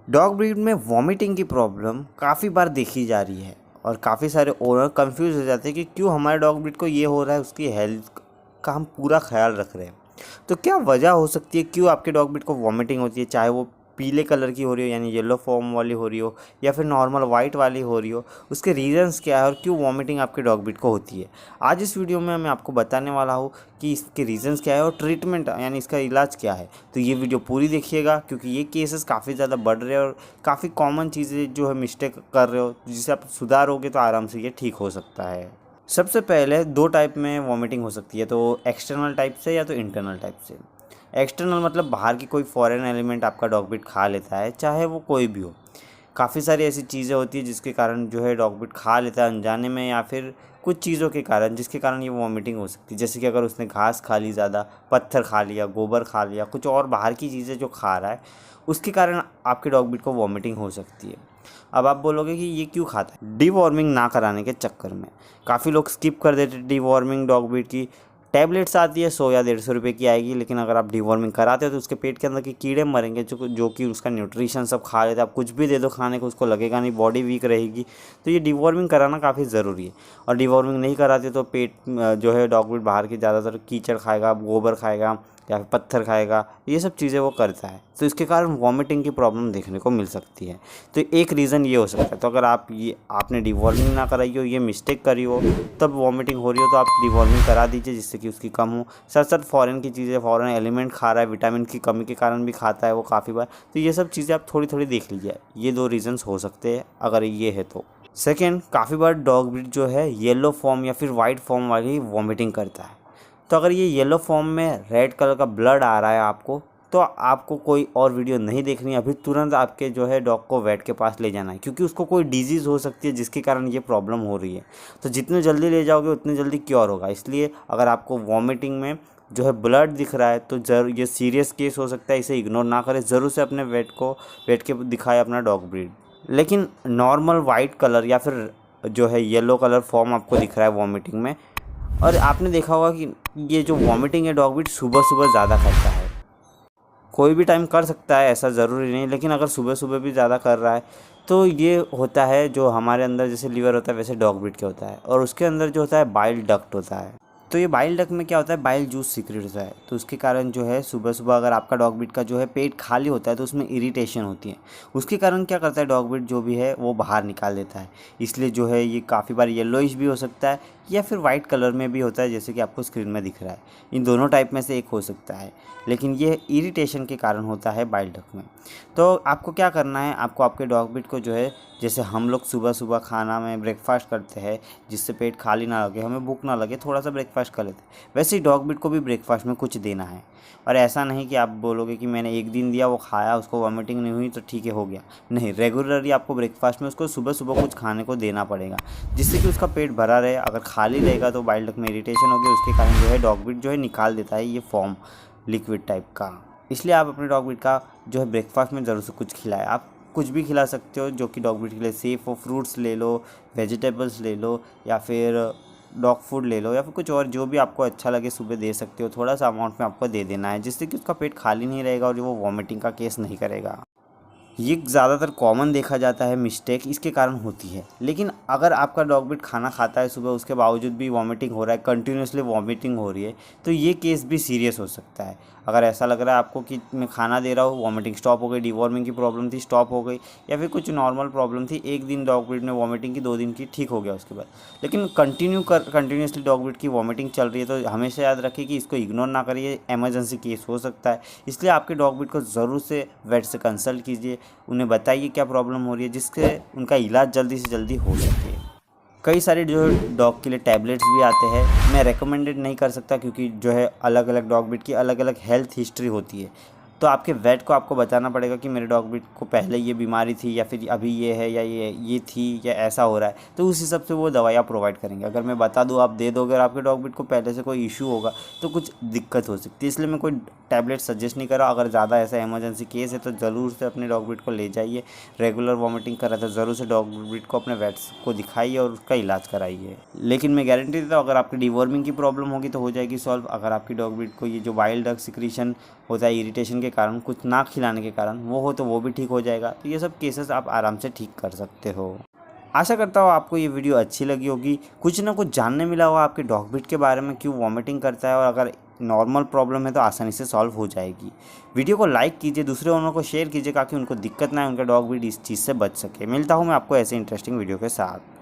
Dog breed में vomiting की problem काफ़ी बार देखी जा रही है और काफ़ी सारे ओनर कंफ्यूज हो जाते हैं कि क्यों हमारे डॉग ब्रीड को ये हो रहा है, उसकी हेल्थ का हम पूरा ख्याल रख रहे हैं। तो क्या वजह हो सकती है क्यों आपके डॉग ब्रीड को वॉमिटिंग होती है, चाहे वो पीले कलर की हो रही हो यानी येलो फॉर्म वाली हो रही हो या फिर नॉर्मल वाइट वाली हो रही हो। उसके रीजंस क्या है और क्यों वॉमिटिंग आपके डॉग ब्रीड को होती है। आज इस वीडियो में मैं आपको बताने वाला हूँ कि इसके रीजंस क्या है और ट्रीटमेंट यानी इसका इलाज क्या है। तो ये वीडियो पूरी देखिएगा क्योंकि ये केसेस काफ़ी ज़्यादा बढ़ रहे हैं और काफ़ी कॉमन चीज़ें जो है मिस्टेक कर रहे हो, जिसे आप सुधारोगे तो आराम से ये ठीक हो सकता है। सबसे पहले दो टाइप में वॉमिटिंग हो सकती है, तो एक्सटर्नल टाइप से या तो इंटरनल टाइप से। एक्सटर्नल मतलब बाहर की कोई फॉरेन एलिमेंट आपका डॉग बीट खा लेता है, चाहे वो कोई भी हो। काफ़ी सारी ऐसी चीज़ें होती है जिसके कारण जो है डॉग बीट खा लेता है अनजाने में, या फिर कुछ चीज़ों के कारण जिसके कारण ये वॉमिटिंग हो सकती है। जैसे कि अगर उसने घास खा ली ज़्यादा, पत्थर खा लिया, गोबर खा लिया, कुछ और बाहर की चीज़ें जो खा रहा है, उसके कारण आपके डॉग बीट को वॉमिटिंग हो सकती है। अब आप बोलोगे कि ये क्यों खाता है? डीवॉर्मिंग ना कराने के चक्कर में काफ़ी लोग स्किप कर देते डीवॉर्मिंग। डॉग बीट की टैबलेट्स आती है 100 या 150 रुपये की आएगी, लेकिन अगर आप डीवॉर्मिंग कराते हो तो उसके पेट के अंदर के कीड़े मरेंगे जो कि उसका न्यूट्रिशन सब खा लेते हैं। आप कुछ भी दे दो खाने को, उसको लगेगा नहीं, बॉडी वीक रहेगी। तो ये डीवॉर्मिंग कराना काफ़ी ज़रूरी है। और डीवॉर्मिंग नहीं कराते तो पेट जो है डॉग बीट बाहर की ज़्यादातर कीचड़ खाएगा, गोबर खाएगा या फिर पत्थर खाएगा, ये सब चीज़ें वो करता है। तो इसके कारण वॉमिटिंग की प्रॉब्लम देखने को मिल सकती है। तो एक रीज़न ये हो सकता है। तो अगर आपने डिवॉर्मिंग ना कराई हो, ये मिस्टेक करी हो, तब वॉमिटिंग हो रही हो, तो आप डिवॉर्मिंग करा दीजिए जिससे कि उसकी कम हो। साथ साथ फॉरेन की चीज़ें, फॉरेन एलिमेंट खा रहा है, विटामिन की कमी के कारण भी खाता है वो काफ़ी बार। तो ये सब चीज़ें आप थोड़ी थोड़ी देख लीजिए। ये दो रीज़न्स हो सकते हैं अगर ये है तो। सेकेंड, काफ़ी बार डॉग ब्रीड जो है येलो फॉर्म या फिर वाइट फॉर्म वाली वॉमिटिंग करता है। तो अगर ये येलो फॉर्म में रेड कलर का ब्लड आ रहा है आपको, तो आपको कोई और वीडियो नहीं देखनी। अभी तुरंत आपके जो है डॉग को वेट के पास ले जाना है, क्योंकि उसको कोई डिजीज़ हो सकती है जिसके कारण ये प्रॉब्लम हो रही है। तो जितने जल्दी ले जाओगे उतनी जल्दी क्योर होगा। इसलिए अगर आपको वॉमिटिंग में जो है ब्लड दिख रहा है तो ज़रूर ये सीरियस केस हो सकता है, इसे इग्नोर ना करें, ज़रूर से अपने वेट के दिखाए अपना डॉग ब्रीड। लेकिन नॉर्मल वाइट कलर या फिर जो है येलो कलर फॉर्म आपको दिख रहा है वॉमिटिंग में, और आपने देखा होगा कि ये जो वॉमिटिंग है डॉग बीट सुबह सुबह ज़्यादा करता है। कोई भी टाइम कर सकता है, ऐसा ज़रूरी नहीं, लेकिन अगर सुबह सुबह भी ज़्यादा कर रहा है तो ये होता है, जो हमारे अंदर जैसे लीवर होता है वैसे डॉग बीट के होता है, और उसके अंदर जो होता है बाइल डक्ट होता है। तो ये बाइल डक्ट में क्या होता है, बाइल जूस सीक्रेट होता है। तो उसके कारण जो है सुबह सुबह अगर आपका डॉग बीट का जो है पेट खाली होता है तो उसमें इरिटेशन होती है। उसके कारण क्या करता है, डॉग बीट जो भी है वो बाहर निकाल देता है। इसलिए जो है ये काफ़ी बार येलोइश भी हो सकता है या फिर वाइट कलर में भी होता है, जैसे कि आपको स्क्रीन में दिख रहा है। इन दोनों टाइप में से एक हो सकता है, लेकिन ये इरिटेशन के कारण होता है बाइल डक्ट में। तो आपको क्या करना है, आपको आपके डॉग बीट को जो है, जैसे हम लोग सुबह सुबह खाना में ब्रेकफास्ट करते हैं जिससे पेट खाली ना लगे, हमें भूख ना लगे, थोड़ा सा ब्रेकफास्ट कर लेते हैं, वैसे ही डॉग बीट को भी ब्रेकफास्ट में कुछ देना है। और ऐसा नहीं कि आप बोलोगे कि मैंने एक दिन दिया, वो खाया, उसको वॉमिटिंग नहीं हुई तो ठीक है, हो गया। नहीं, रेगुलरली आपको ब्रेकफास्ट में उसको सुबह सुबह कुछ खाने को देना पड़ेगा, जिससे कि उसका पेट भरा रहे। अगर खाली रहेगा तो बाइल डक्ट में इरिटेशन होगी, उसके कारण जो है डॉग बीट जो है निकाल देता है ये फॉर्म लिक्विड टाइप का। इसलिए आप अपने डॉग ब्रीड का जो है ब्रेकफास्ट में ज़रूर से कुछ खिलाएं। आप कुछ भी खिला सकते हो जो कि डॉग ब्रीड के लिए सेफ़ हो। फ्रूट्स ले लो, वेजिटेबल्स ले लो, या फिर डॉग फूड ले लो, या फिर कुछ और जो भी आपको अच्छा लगे सुबह दे सकते हो। थोड़ा सा अमाउंट में आपको दे देना है, जिससे कि उसका पेट खाली नहीं रहेगा और वो वॉमिटिंग का केस नहीं करेगा। ये ज़्यादातर कॉमन देखा जाता है मिस्टेक, इसके कारण होती है। लेकिन अगर आपका डॉग बीट खाना खाता है सुबह, उसके बावजूद भी वॉमिटिंग हो रहा है, कंटिन्यूसली वॉमिटिंग हो रही है, तो ये केस भी सीरियस हो सकता है। अगर ऐसा लग रहा है आपको कि मैं खाना दे रहा हूँ, वॉमिटिंग स्टॉप हो गई, डिवॉर्मिंग की प्रॉब्लम थी स्टॉप हो गई, या फिर कुछ नॉर्मल प्रॉब्लम थी, एक दिन डॉग बीट ने वॉमिटिंग की, 2 दिन की, ठीक हो गया उसके बाद, लेकिन कंटिन्यूसली डॉग बीट की वॉमिटिंग चल रही है, तो हमेशा याद रखिए कि इसको इग्नोर ना करिए, इमरजेंसी केस हो सकता है। इसलिए आपके डॉग बीट को ज़रूर से वेट से कंसल्ट कीजिए, उन्हें बताइए क्या प्रॉब्लम हो रही है, जिससे उनका इलाज जल्दी से जल्दी हो सके। कई सारे जो डॉग के लिए टैबलेट्स भी आते हैं, मैं रेकमेंडेड नहीं कर सकता क्योंकि जो है अलग अलग डॉग ब्रीड की अलग अलग हेल्थ हिस्ट्री होती है। तो आपके वेट को आपको बताना पड़ेगा कि मेरे डॉग ब्रीड को पहले ये बीमारी थी, या फिर अभी ये है, या ये थी, या ऐसा हो रहा है, तो उस हिसाब से वो दवाइयाँ प्रोवाइड करेंगे। अगर मैं बता दूँ आप दे दोगे और आपके डॉग ब्रीड को पहले से कोई इशू होगा तो कुछ दिक्कत हो सकती है। इसलिए मैं कोई टैबलेट सजेस्ट नहीं करा। अगर ज़्यादा ऐसा इमरजेंसी केस है तो ज़रूर से अपने डॉग ब्रीड को ले जाइए। रेगुलर वॉमिटिंग कर रहा था, ज़रूर से डॉग ब्रीड को अपने वेट्स को दिखाइए और उसका इलाज कराइए। लेकिन मैं गारंटी देता हूँ अगर आपकी डिवॉर्मिंग की प्रॉब्लम होगी तो हो जाएगी सॉल्व। अगर आपकी डॉग ब्रीड को ये जो वाइल्ड डक सिक्रीशन होता है इरिटेशन के कारण, कुछ ना खिलाने के कारण, वो हो तो वो भी ठीक हो जाएगा। तो ये सब केसेस आप आराम से ठीक कर सकते हो। आशा करता हूँ आपको ये वीडियो अच्छी लगी होगी, कुछ ना कुछ जानने मिला होगा आपके डॉग ब्रीड के बारे में, क्यों वॉमिटिंग करता है, और अगर नॉर्मल प्रॉब्लम है तो आसानी से सॉल्व हो जाएगी। वीडियो को लाइक कीजिए, दूसरे ओनर को शेयर कीजिए ताकि उनको दिक्कत ना आए, उनका डॉग ब्रीड इस चीज़ से बच सके। मिलता हूँ मैं आपको ऐसे इंटरेस्टिंग वीडियो के साथ।